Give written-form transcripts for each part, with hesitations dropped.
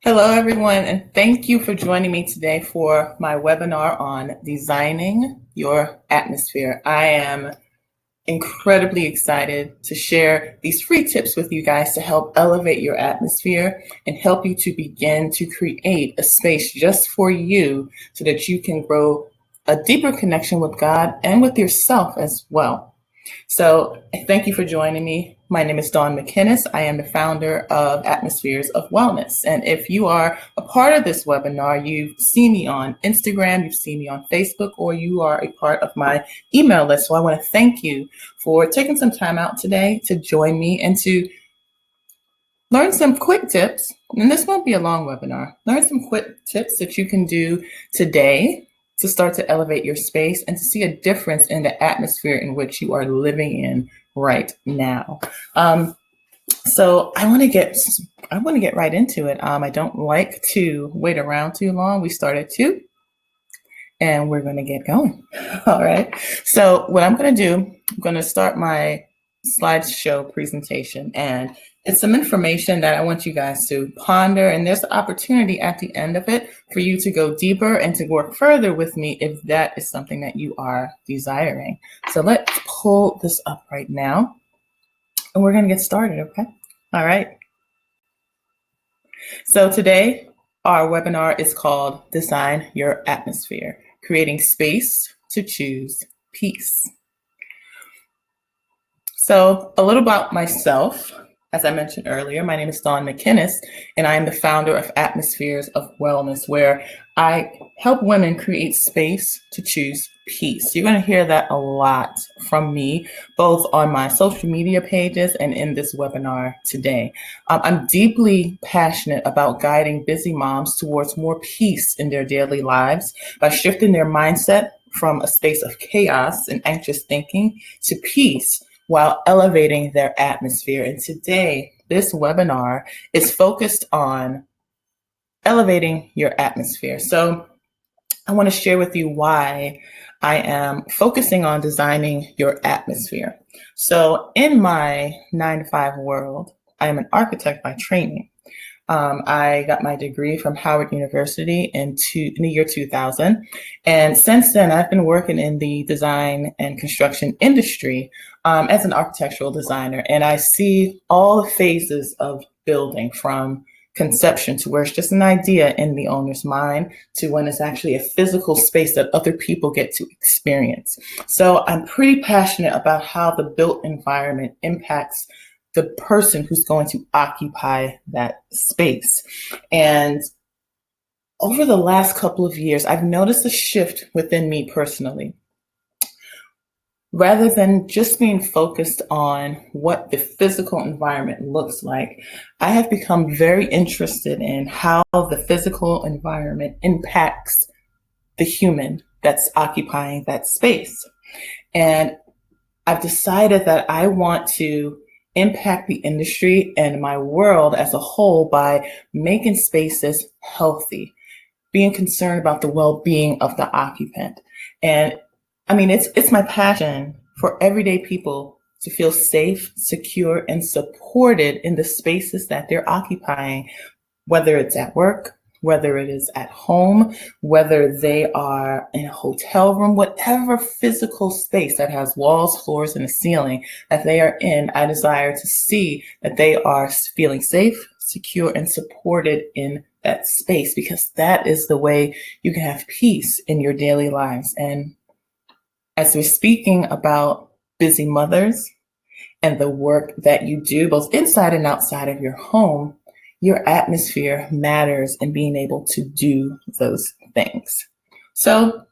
Hello, everyone, and thank you for joining me today for my webinar on designing your atmosphere. I am incredibly excited to share these free tips with you guys to help elevate your atmosphere and help you to begin to create a space just for you so that you can grow a deeper connection with God and with yourself as well. So thank you for joining me. My name is Dawn McInnes. I am the founder of Atmospheres of Wellness. And if you are a part of this webinar, you've seen me on Instagram, you've seen me on Facebook, or you are a part of my email list. So I want to thank you for taking some time out today to join me and to learn some quick tips. And this won't be a long webinar. Learn some quick tips that you can do today to start to elevate your space and to see a difference in the atmosphere in which you are living in right now. So I want to get right into it. I don't like to wait around too long. We start at 2 and we're going to get going. All right. So what I'm going to do, I'm going to start my slideshow presentation, and it's some information that I want you guys to ponder, and there's the opportunity at the end of it for you to go deeper and to work further with me if that is something that you are desiring. So let's pull this up right now, and we're going to get started, okay? All right. So today, our webinar is called Design Your Atmosphere, Creating Space to Choose Peace. So a little about myself. As I mentioned earlier, my name is Dawn McInnes, and I am the founder of Atmospheres of Wellness, where I help women create space to choose peace. You're going to hear that a lot from me, both on my social media pages and in this webinar today. I'm deeply passionate about guiding busy moms towards more peace in their daily lives by shifting their mindset from a space of chaos and anxious thinking to peace, while elevating their atmosphere. And today, this webinar is focused on elevating your atmosphere. So I want to share with you why I am focusing on designing your atmosphere. So in my 9-to-5 world, I am an architect by training. I got my degree from Howard University in the year 2000. And since then, I've been working in the design and construction industry as an architectural designer. And I see all the phases of building, from conception to where it's just an idea in the owner's mind to when it's actually a physical space that other people get to experience. So I'm pretty passionate about how the built environment impacts the person who's going to occupy that space. And over the last couple of years, I've noticed a shift within me personally. Rather than just being focused on what the physical environment looks like, I have become very interested in how the physical environment impacts the human that's occupying that space. And I've decided that I want to impact the industry and my world as a whole by making spaces healthy, being concerned about the well-being of the occupant. And I mean, it's my passion for everyday people to feel safe, secure, and supported in the spaces that they're occupying, whether it's at work, whether it is at home, whether they are in a hotel room, whatever physical space that has walls, floors, and a ceiling that they are in, I desire to see that they are feeling safe, secure, and supported in that space, because that is the way you can have peace in your daily lives. And as we're speaking about busy mothers and the work that you do, both inside and outside of your home, your atmosphere matters in being able to do those things. So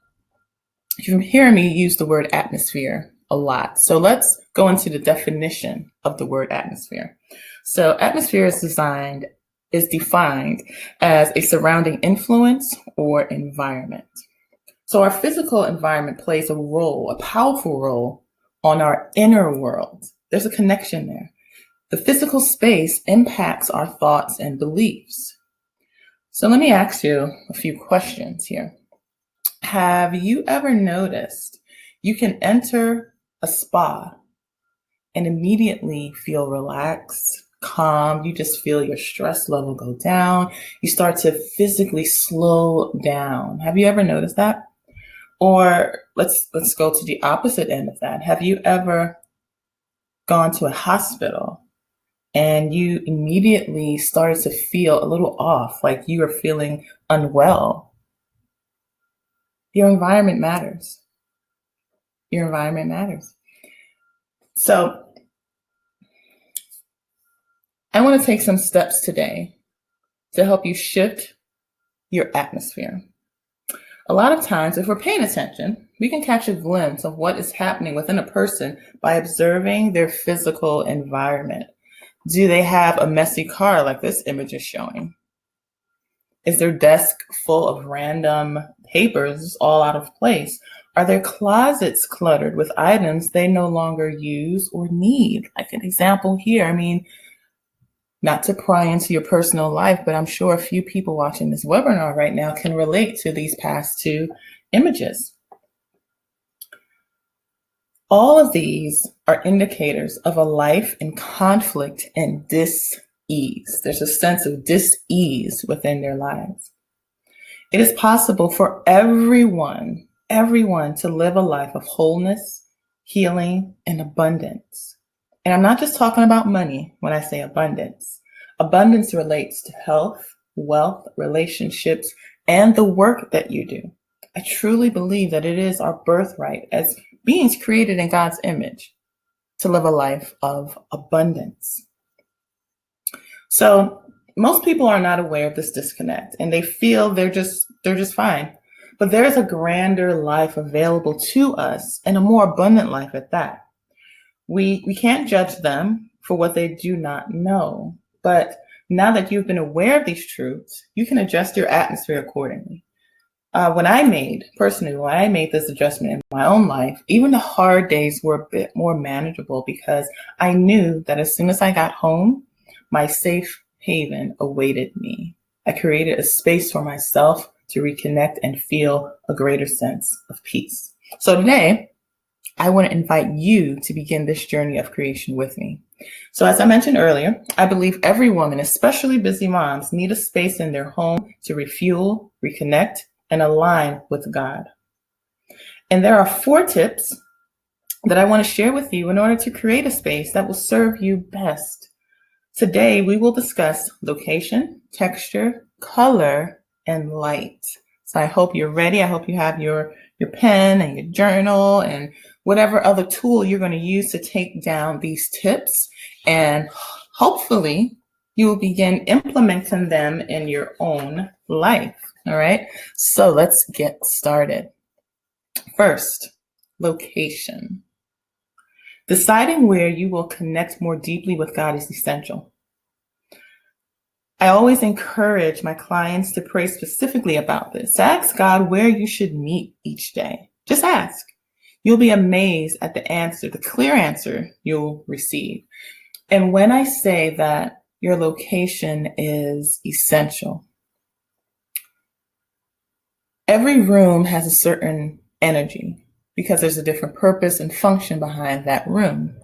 you hear me use the word atmosphere a lot. So let's go into the definition of the word atmosphere. So atmosphere is defined as a surrounding influence or environment. So our physical environment plays a powerful role on our inner world. There's a connection there. The physical space impacts our thoughts and beliefs. So let me ask you a few questions here. Have you ever noticed you can enter a spa and immediately feel relaxed, calm. You just feel your stress level go down. You start to physically slow down. Have you ever noticed that? Or let's go to the opposite end of that. Have you ever gone to a hospital and you immediately started to feel a little off, like you are feeling unwell? Your environment matters. Your environment matters. So I want to take some steps today to help you shift your atmosphere. A lot of times, if we're paying attention, we can catch a glimpse of what is happening within a person by observing their physical environment. Do they have a messy car like this image is showing? Is their desk full of random papers all out of place? Are their closets cluttered with items they no longer use or need? Like an example here, not to pry into your personal life, but I'm sure a few people watching this webinar right now can relate to these past two images. All of these are indicators of a life in conflict and dis-ease. There's a sense of dis-ease within their lives. It is possible for everyone to live a life of wholeness, healing, and abundance. And I'm not just talking about money when I say abundance. Abundance relates to health, wealth, relationships, and the work that you do. I truly believe that it is our birthright as beings created in God's image to live a life of abundance. So most people are not aware of this disconnect and they feel they're just fine. But there is a grander life available to us and a more abundant life at that. We can't judge them for what they do not know. But now that you've been aware of these truths, you can adjust your atmosphere accordingly. When I made this adjustment in my own life, even the hard days were a bit more manageable because I knew that as soon as I got home, my safe haven awaited me. I created a space for myself to reconnect and feel a greater sense of peace. So today, I want to invite you to begin this journey of creation with me. So as I mentioned earlier, I believe every woman, especially busy moms, need a space in their home to refuel, reconnect, and align with God. And there are 4 tips that I want to share with you in order to create a space that will serve you best. Today, we will discuss location, texture, color, and light. So I hope you're ready. I hope you have your pen and your journal and whatever other tool you're going to use to take down these tips. And hopefully you will begin implementing them in your own life. All right. So let's get started. First, location. Deciding where you will connect more deeply with God is essential. I always encourage my clients to pray specifically about this. Ask God where you should meet each day. Just ask. You'll be amazed at the answer, the clear answer you'll receive. And when I say that your location is essential, every room has a certain energy because there's a different purpose and function behind that room.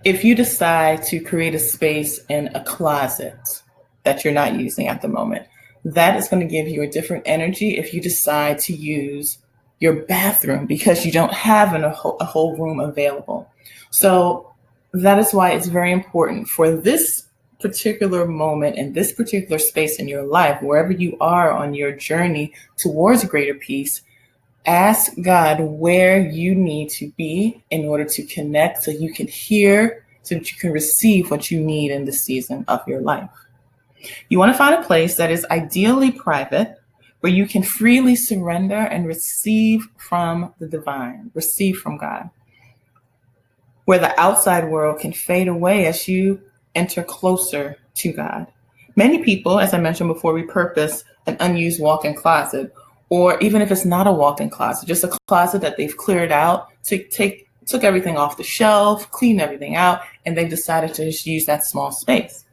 If you decide to create a space in a closet that you're not using at the moment, that is going to give you a different energy if you decide to use your bathroom because you don't have a whole room available. So that is why it's very important for this particular moment and this particular space in your life, wherever you are on your journey towards greater peace, ask God where you need to be in order to connect so you can hear, so that you can receive what you need in this season of your life. You want to find a place that is ideally private, where you can freely surrender and receive from the divine, receive from God, where the outside world can fade away as you enter closer to God. Many people, as I mentioned before, repurpose an unused walk-in closet, or even if it's not a walk-in closet, just a closet that they've cleared out, took everything off the shelf, cleaned everything out, and they've decided to just use that small space.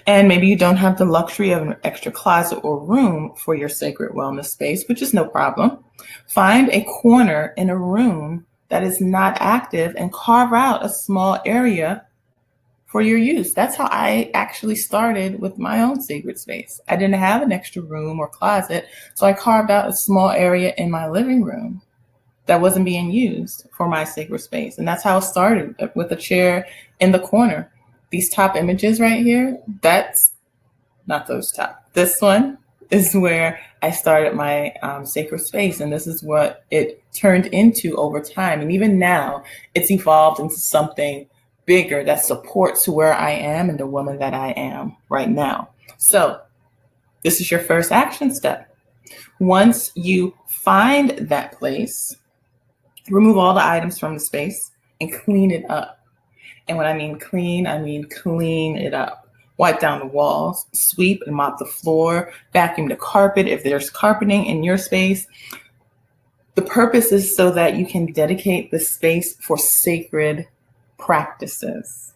And maybe you don't have the luxury of an extra closet or room for your sacred wellness space, which is no problem. Find a corner in a room that is not active and carve out a small area for your use. That's how I actually started with my own sacred space. I didn't have an extra room or closet, so I carved out a small area in my living room that wasn't being used for my sacred space. And that's how it started, with a chair in the corner. These top images right here, that's not those top. This one is where I started my sacred space. And this is what it turned into over time. And even now, it's evolved into something bigger that supports where I am and the woman that I am right now. So this is your first action step. Once you find that place, remove all the items from the space and clean it up. And when I mean clean it up. Wipe down the walls, sweep and mop the floor, vacuum the carpet if there's carpeting in your space. The purpose is so that you can dedicate the space for sacred practices.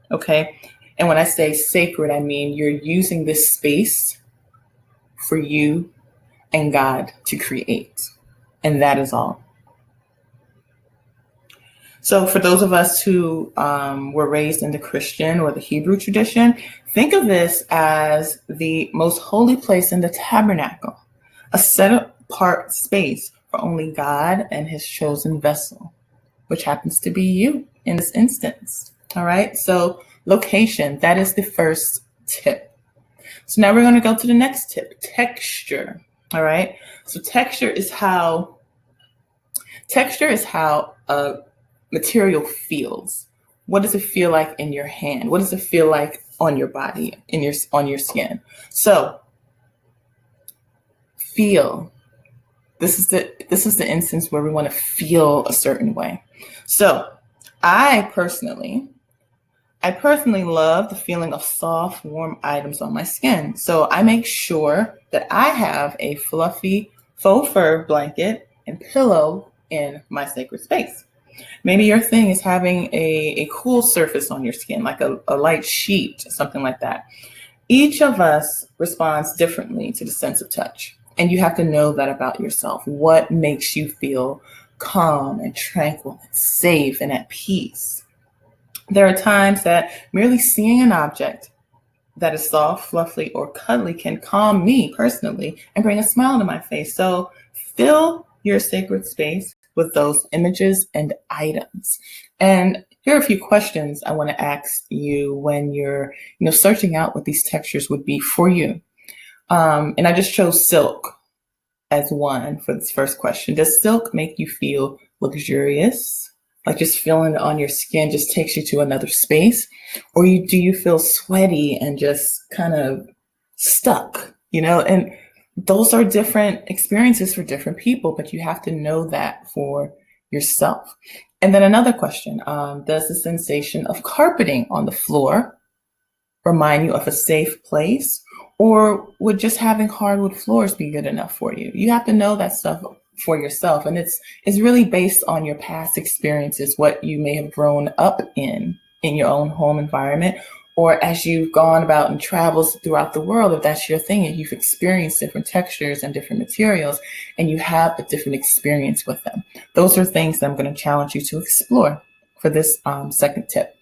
Okay? And when I say sacred, I mean you're using this space for you and God to create. And that is all. So for those of us who were raised in the Christian or the Hebrew tradition, think of this as the most holy place in the tabernacle, a set apart space for only God and his chosen vessel, which happens to be you in this instance. All right. So location, that is the first tip. So now we're going to go to the next tip, texture. All right. So texture is how a material feels. What does it feel like in your hand? What does it feel like on your body, on your skin? So feel. This is the instance where we want to feel a certain way. So I personally love the feeling of soft, warm items on my skin. So I make sure that I have a fluffy faux fur blanket and pillow in my sacred space. Maybe your thing is having a cool surface on your skin, like a light sheet, something like that. Each of us responds differently to the sense of touch. And you have to know that about yourself. What makes you feel calm and tranquil and safe and at peace? There are times that merely seeing an object that is soft, fluffy, or cuddly can calm me personally and bring a smile to my face. So fill your sacred space with those images and items. And here are a few questions I want to ask you when you're, searching out what these textures would be for you. And I just chose silk as one for this first question. Does silk make you feel luxurious? Like just feeling it on your skin just takes you to another space? Or do you feel sweaty and just kind of stuck, And those are different experiences for different people, but you have to know that for yourself. And then another question, does the sensation of carpeting on the floor remind you of a safe place? Or would just having hardwood floors be good enough for you? You have to know that stuff for yourself. And it's really based on your past experiences, what you may have grown up in your own home environment, or as you've gone about and travels throughout the world, if that's your thing and you've experienced different textures and different materials and you have a different experience with them. Those are things that I'm going to challenge you to explore for this second tip.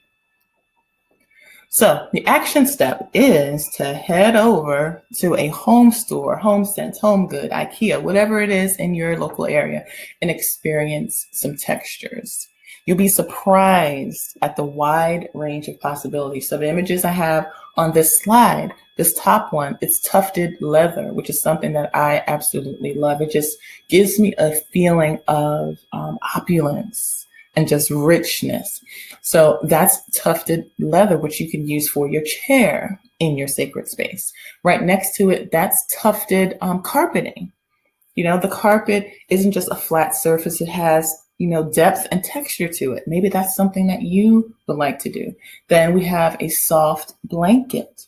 So the action step is to head over to a home store, HomeSense, HomeGood, IKEA, whatever it is in your local area, and experience some textures. You'll be surprised at the wide range of possibilities. So the images I have on this slide, this top one, it's tufted leather, which is something that I absolutely love. It just gives me a feeling of opulence and just richness. So that's tufted leather, which you can use for your chair in your sacred space. Right next to it, that's tufted carpeting. The carpet isn't just a flat surface. It has depth and texture to it. Maybe that's something that you would like to do. Then we have a soft blanket,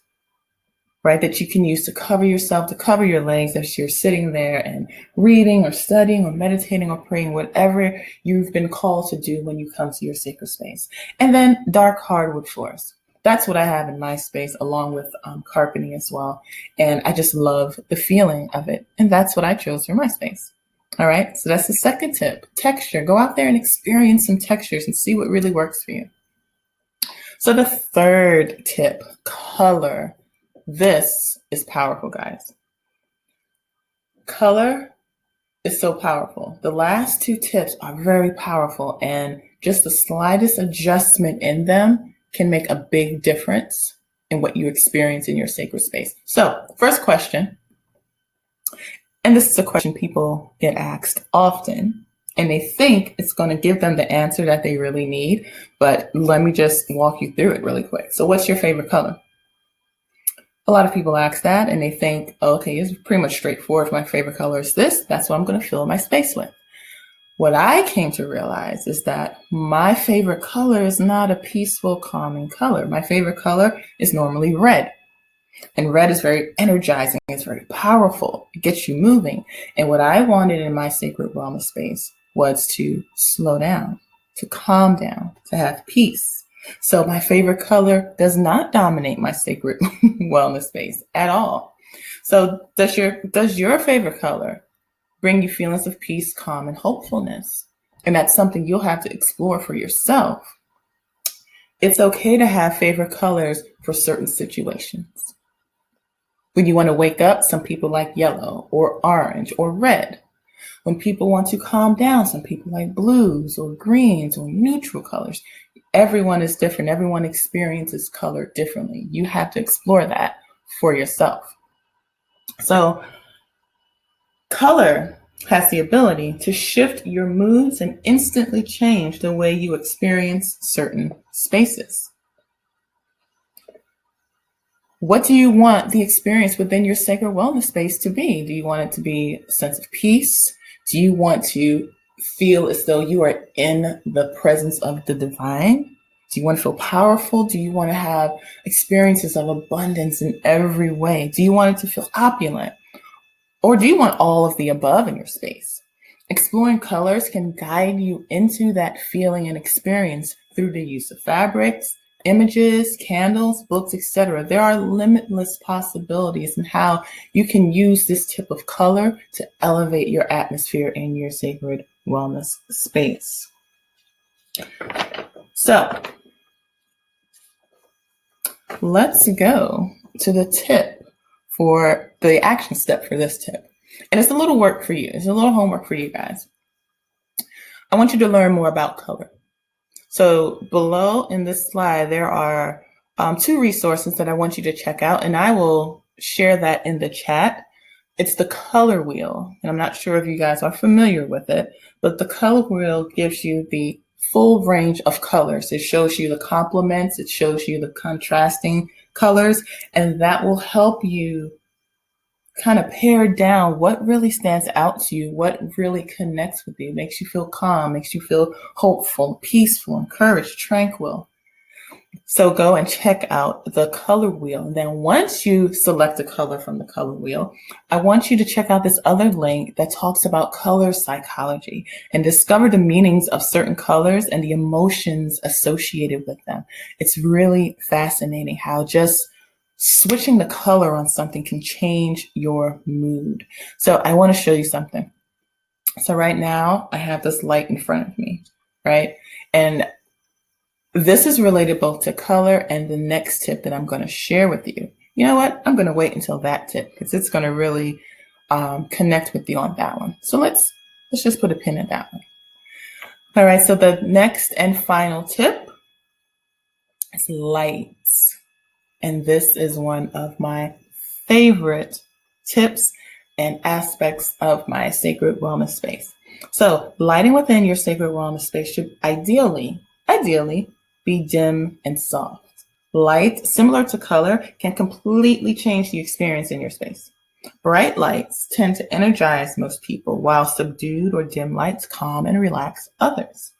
right, that you can use to cover yourself, to cover your legs as you're sitting there and reading or studying or meditating or praying, whatever you've been called to do when you come to your sacred space. And then dark hardwood floors. That's what I have in my space, along with carpeting as well. And I just love the feeling of it. And that's what I chose for my space. All right, so that's the second tip, texture. Go out there and experience some textures and see what really works for you. So the third tip, color. This is powerful, guys. Color is so powerful. The last two tips are very powerful, and just the slightest adjustment in them can make a big difference in what you experience in your sacred space. So, first question, and this is a question people get asked often, and they think it's going to give them the answer that they really need, but let me just walk you through it really quick. So, what's your favorite color? A lot of people ask that and they think, oh, okay, it's pretty much straightforward. If my favorite color is this, that's what I'm going to fill my space with. What I came to realize is that my favorite color is not a peaceful, calming color. My favorite color is normally red. And red is very energizing. It's very powerful. It gets you moving. And what I wanted in my sacred wellness space was to slow down, to calm down, to have peace. So my favorite color does not dominate my sacred wellness space at all. So does your favorite color bring you feelings of peace, calm, and hopefulness? And that's something you'll have to explore for yourself. It's okay to have favorite colors for certain situations. When you want to wake up, some people like yellow or orange or red. When people want to calm down, some people like blues or greens or neutral colors. Everyone is different. Everyone experiences color differently. You have to explore that for yourself. So color has the ability to shift your moods and instantly change the way you experience certain spaces. What do you want the experience within your sacred wellness space to be? Do you want it to be a sense of peace? Do you want to feel as though you are in the presence of the divine? Do you want to feel powerful? Do you want to have experiences of abundance in every way? Do you want it to feel opulent? Or do you want all of the above in your space? Exploring colors can guide you into that feeling and experience through the use of fabrics, images, candles, books, etc. There are limitless possibilities in how you can use this type of color to elevate your atmosphere in your sacred wellness space. So let's go to the tip for the action step for this tip. And it's a little work for you. It's a little homework for you guys. I want you to learn more about color. So below in this slide, there are two resources that I want you to check out, and I will share that in the chat. It's the color wheel, and I'm not sure if you guys are familiar with it, but the color wheel gives you the full range of colors. It shows you the complements, it shows you the contrasting colors, and that will help you kind of pare down what really stands out to you, what really connects with you, makes you feel calm, makes you feel hopeful, peaceful, encouraged, tranquil. So go and check out the color wheel. And then once you select a color from the color wheel, I want you to check out this other link that talks about color psychology and discover the meanings of certain colors and the emotions associated with them. It's really fascinating how just switching the color on something can change your mood. So I want to show you something. So right now I have this light in front of me, right? And this is related both to color and the next tip that I'm going to share with you. You know what? I'm going to wait until that tip because it's going to really connect with you on that one. So let's just put a pin in that one. All right. So the next and final tip is lights. And this is one of my favorite tips and aspects of my sacred wellness space. So lighting within your sacred wellness space should ideally be dim and soft. Light, similar to color, can completely change the experience in your space. Bright lights tend to energize most people, while subdued or dim lights calm and relax others.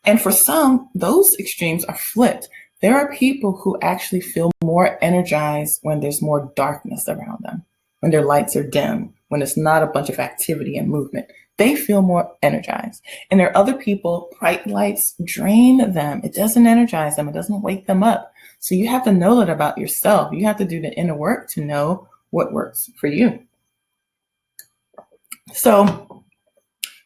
And for some, those extremes are flipped. There are people who actually feel more energized when there's more darkness around them, when their lights are dim, when it's not a bunch of activity and movement. They feel more energized. And there are other people, bright lights drain them. It doesn't energize them. It doesn't wake them up. So you have to know that about yourself. You have to do the inner work to know what works for you. So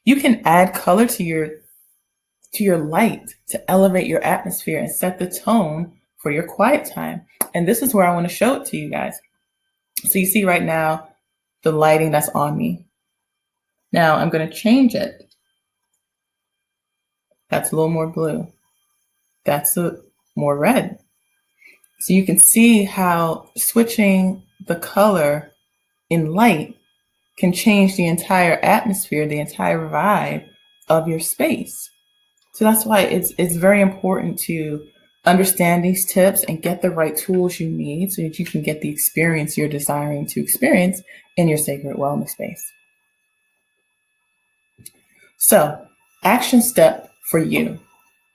you can add color to your light to elevate your atmosphere and set the tone for your quiet time. And this is where I want to show it to you guys. So you see right now the lighting that's on me. Now I'm going to change it. That's a little more blue. That's more red. So you can see how switching the color in light can change the entire atmosphere, the entire vibe of your space. So that's why it's very important to understand these tips and get the right tools you need so that you can get the experience you're desiring to experience in your sacred wellness space. So, action step for you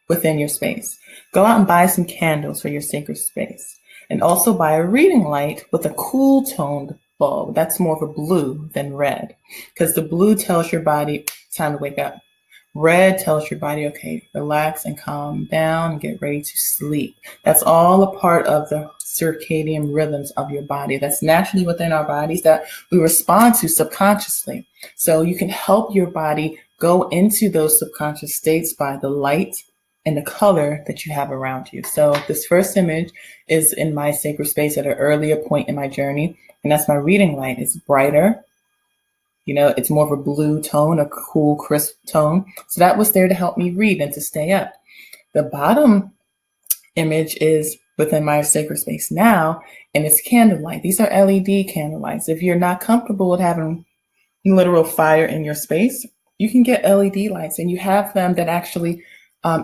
within your space. Go out and buy some candles for your sacred space. And also buy a reading light with a cool toned bulb. That's more of a blue than red, because the blue tells your body time to wake up. Red tells your body, okay, relax and calm down and get ready to sleep. That's all a part of the circadian rhythms of your body. That's naturally within our bodies that we respond to subconsciously. So you can help your body go into those subconscious states by the light and the color that you have around you. So this first image is in my sacred space at an earlier point in my journey, and that's my reading light. It's brighter. You know, it's more of a blue tone, a cool, crisp tone. So that was there to help me read and to stay up. The bottom image is within my sacred space now, and it's candlelight. These are LED candle lights. If you're not comfortable with having literal fire in your space, you can get LED lights, and you have them that actually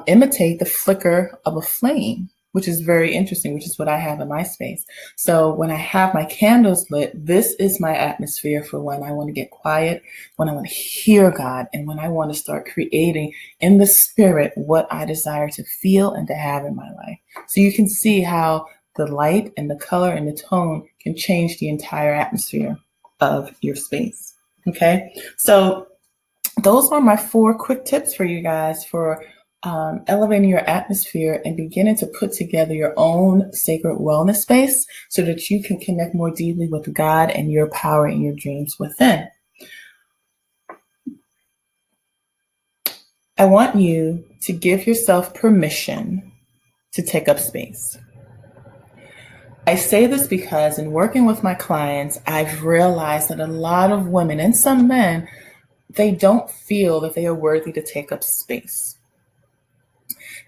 imitate the flicker of a flame, which is very interesting, which is what I have in my space. So when I have my candles lit, this is my atmosphere for when I want to get quiet, when I want to hear God, and when I want to start creating in the spirit what I desire to feel and to have in my life. So you can see how the light and the color and the tone can change the entire atmosphere of your space. Okay, so those are my 4 quick tips for you guys for elevating your atmosphere and beginning to put together your own sacred wellness space so that you can connect more deeply with God and your power and your dreams within. I want you to give yourself permission to take up space. I say this because in working with my clients, I've realized that a lot of women and some men, they don't feel that they are worthy to take up space.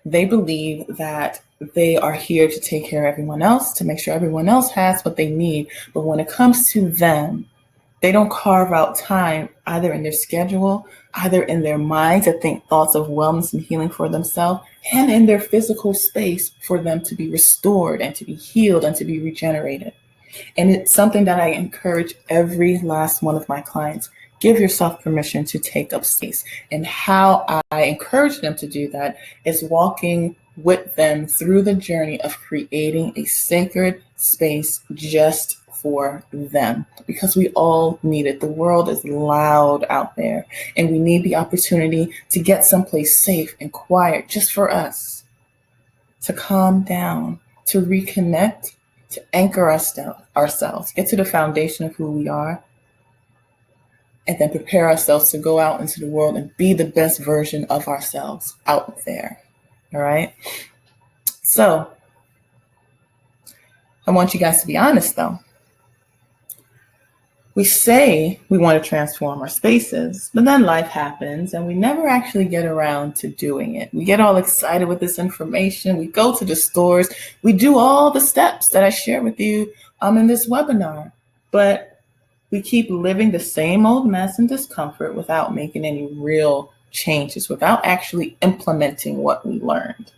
They believe that they are here to take care of everyone else, to make sure everyone else has what they need. But when it comes to them, they don't carve out time either in their schedule, either in their mind to think thoughts of wellness and healing for themselves, and in their physical space for them to be restored and to be healed and to be regenerated. And it's something that I encourage every last one of my clients. Give yourself permission to take up space. And how I encourage them to do that is walking with them through the journey of creating a sacred space just for them, because we all need it. The world is loud out there, and we need the opportunity to get someplace safe and quiet just for us, to calm down, to reconnect, to anchor ourselves, get to the foundation of who we are, and then prepare ourselves to go out into the world and be the best version of ourselves out there. All right. So I want you guys to be honest, though. We say we want to transform our spaces, but then life happens and we never actually get around to doing it. We get all excited with this information. We go to the stores. We do all the steps that I share with you in this webinar, but we keep living the same old mess and discomfort without making any real changes, without actually implementing what we learned.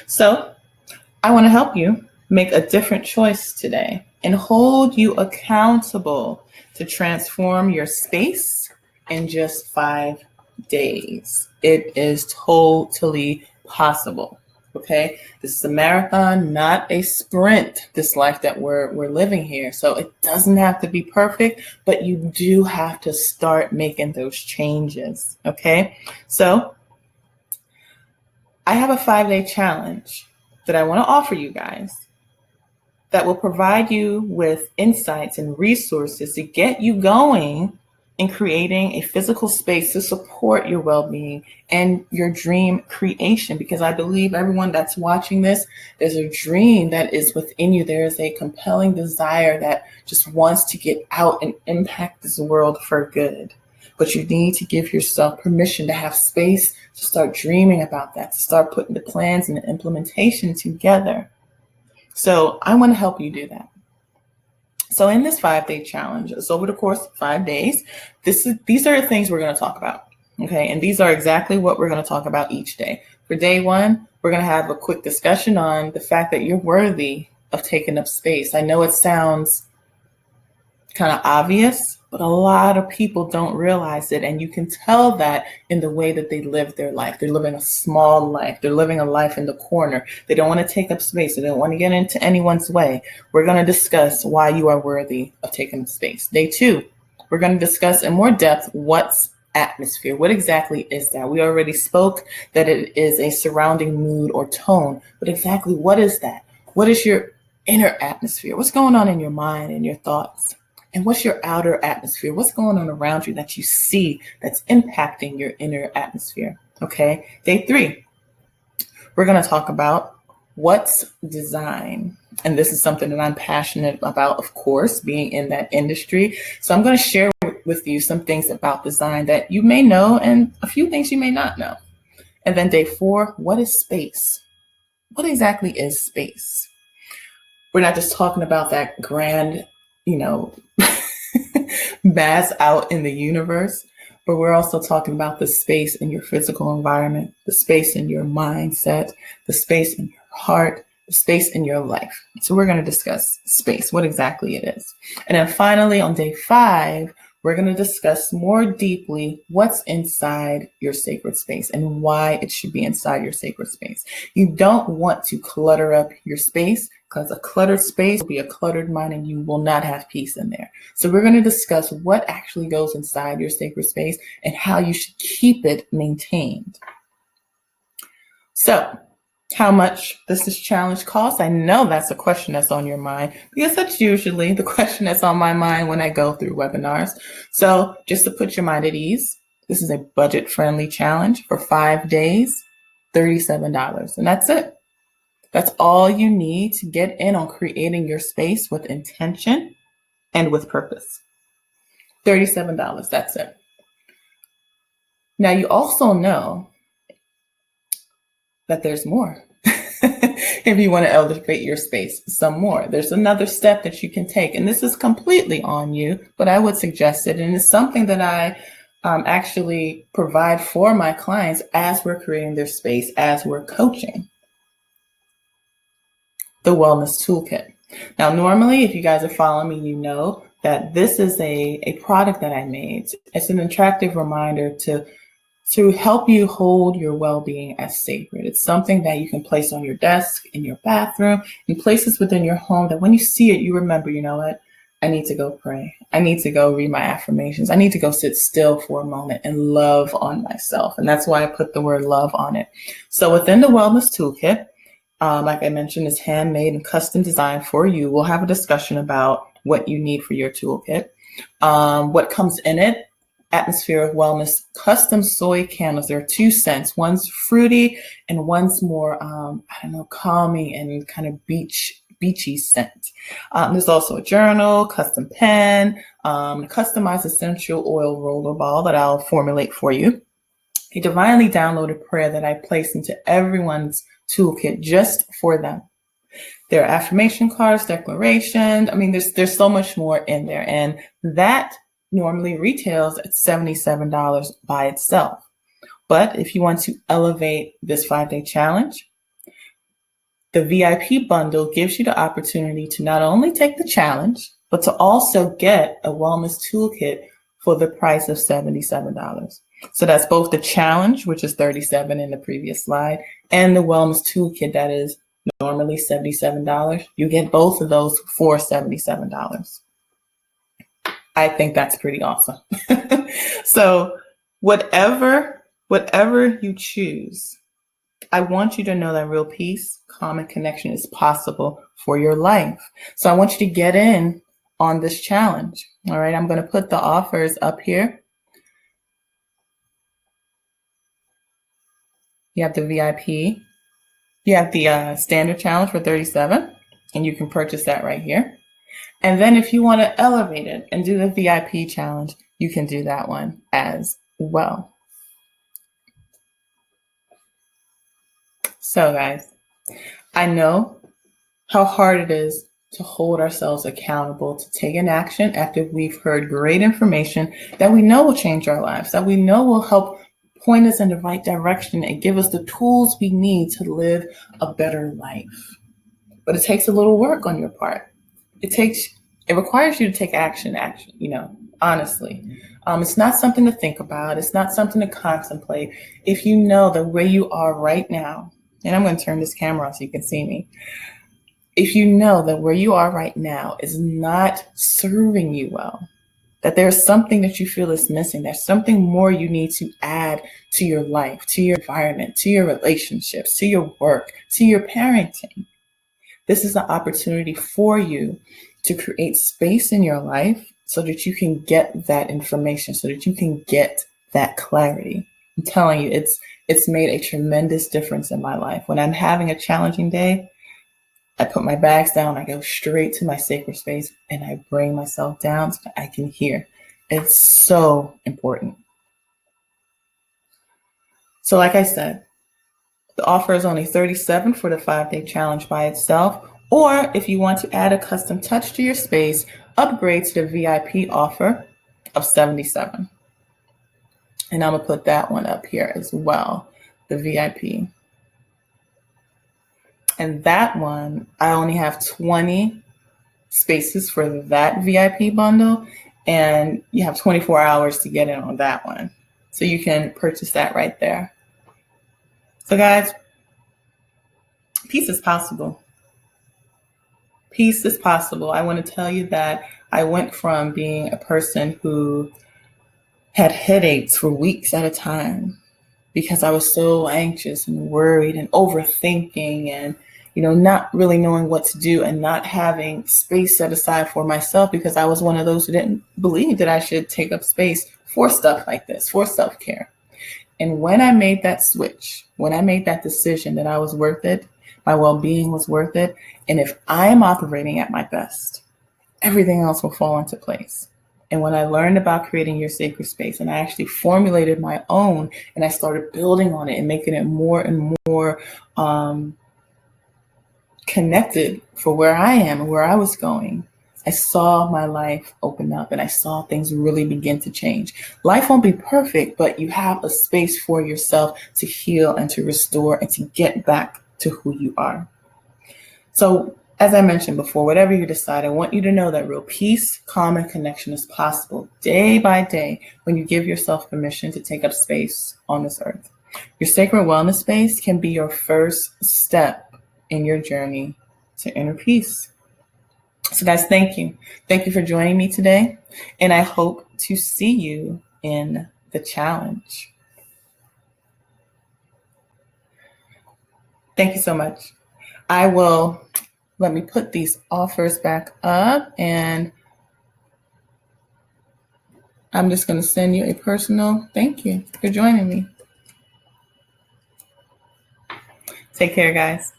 So I want to help you make a different choice today and hold you accountable to transform your space in just 5 days. It is totally possible. Okay, this is a marathon, not a sprint, this life that we're living here. So it doesn't have to be perfect, but you do have to start making those changes. Okay, so I have a 5-day challenge that I want to offer you guys that will provide you with insights and resources to get you going in creating a physical space to support your well-being and your dream creation, because I believe everyone that's watching this, there's a dream that is within you. There is a compelling desire that just wants to get out and impact this world for good. But you need to give yourself permission to have space to start dreaming about that, to start putting the plans and the implementation together. So I want to help you do that. So in this 5-day challenge, it's over the course of 5 days. These are the things we're going to talk about. Okay. And these are exactly what we're going to talk about each day. For day 1, we're going to have a quick discussion on the fact that you're worthy of taking up space. I know it sounds kind of obvious, but a lot of people don't realize it. And you can tell that in the way that they live their life. They're living a small life. They're living a life in the corner. They don't want to take up space. They don't want to get into anyone's way. We're going to discuss why you are worthy of taking up space. Day 2, we're going to discuss in more depth what's atmosphere. What exactly is that? We already spoke that it is a surrounding mood or tone, but exactly what is that? What is your inner atmosphere? What's going on in your mind and your thoughts? And what's your outer atmosphere? What's going on around you that you see that's impacting your inner atmosphere? Okay. Day 3, we're going to talk about what's design. And this is something that I'm passionate about, of course, being in that industry. So I'm going to share with you some things about design that you may know and a few things you may not know. And then day 4, what is space? What exactly is space? We're not just talking about that grand, mass out in the universe, but we're also talking about the space in your physical environment, the space in your mindset, the space in your heart, the space in your life. So we're going to discuss space, what exactly it is. And then finally, on day 5, we're going to discuss more deeply what's inside your sacred space and why it should be inside your sacred space. You don't want to clutter up your space, because a cluttered space will be a cluttered mind and you will not have peace in there. So we're going to discuss what actually goes inside your sacred space and how you should keep it maintained. So how much does this challenge cost? I know that's a question that's on your mind, because that's usually the question that's on my mind when I go through webinars. So just to put your mind at ease, this is a budget-friendly challenge for 5 days, $37. And that's it. That's all you need to get in on creating your space with intention and with purpose. $37, that's it. Now you also know that there's more. If you want to elevate your space some more, there's another step that you can take. And this is completely on you, but I would suggest it. And it's something that I actually provide for my clients as we're creating their space, as we're coaching. The Wellness Toolkit. Now, normally, if you guys are following me, you know that this is a product that I made. It's an attractive reminder to help you hold your well-being as sacred. It's something that you can place on your desk, in your bathroom, in places within your home that when you see it, you remember, you know what? I need to go pray. I need to go read my affirmations. I need to go sit still for a moment and love on myself. And that's why I put the word love on it. So within the Wellness Toolkit, like I mentioned, is handmade and custom designed for you. We'll have a discussion about what you need for your toolkit. What comes in it: Atmosphere of Wellness custom soy candles. There are 2 scents. One's fruity and one's more, calming and kind of beachy scent. There's also a journal, custom pen, customized essential oil roller ball that I'll formulate for you. A divinely downloaded prayer that I place into everyone's toolkit just for them. There are affirmation cards, declarations. I mean, there's so much more in there. And that normally retails at $77 by itself. But if you want to elevate this 5-day challenge, the VIP bundle gives you the opportunity to not only take the challenge, but to also get a wellness toolkit for the price of $77. So that's both the challenge, which is $37 in the previous slide, and the wellness toolkit that is normally $77. You get both of those for $77. I think that's pretty awesome. So whatever you choose, I want you to know that real peace, calm, and connection is possible for your life. So I want you to get in on this challenge. All right, I'm going to put the offers up here. You have the VIP. You have the standard challenge for $37, and you can purchase that right here. And then if you want to elevate it and do the VIP challenge, you can do that one as well. So guys, I know how hard it is to hold ourselves accountable, to take an action after we've heard great information that we know will change our lives, that we know will help point us in the right direction and give us the tools we need to live a better life. But it takes a little work on your part. It requires you to take action, honestly. It's not something to think about. It's not something to contemplate. If you know that where you are right now, and I'm going to turn this camera on so you can see me. If you know that where you are right now is not serving you well, that there's something that you feel is missing, there's something more you need to add to your life, to your environment, to your relationships, to your work, to your parenting, this is an opportunity for you to create space in your life so that you can get that information, so that you can get that clarity. I'm telling you, it's made a tremendous difference in my life. When I'm having a challenging day, I put my bags down, I go straight to my sacred space, and I bring myself down so that I can hear. It's so important. So like I said, the offer is only $37 for the 5-day challenge by itself, or if you want to add a custom touch to your space, upgrade to the VIP offer of $77. And I'm gonna put that one up here as well, the VIP. And that one, I only have 20 spaces for that VIP bundle, and you have 24 hours to get in on that one. So you can purchase that right there. So guys, peace is possible. Peace is possible. I want to tell you that I went from being a person who had headaches for weeks at a time because I was so anxious and worried and overthinking and not really knowing what to do and not having space set aside for myself, because I was one of those who didn't believe that I should take up space for stuff like this, for self-care. And when I made that switch, when I made that decision that I was worth it, my well-being was worth it, and if I'm operating at my best, everything else will fall into place. And when I learned about creating your sacred space, and I actually formulated my own, and I started building on it and making it more and more connected for where I am and where I was going, I saw my life open up and I saw things really begin to change. Life won't be perfect, but you have a space for yourself to heal and to restore and to get back to who you are. So as I mentioned before, whatever you decide, I want you to know that real peace, calm, and connection is possible day by day when you give yourself permission to take up space on this earth. Your sacred wellness space can be your first step in your journey to inner peace. So guys, thank you. Thank you for joining me today. And I hope to see you in the challenge. Thank you so much. Let me put these offers back up, and I'm just going to send you a personal thank you for joining me. Take care, guys.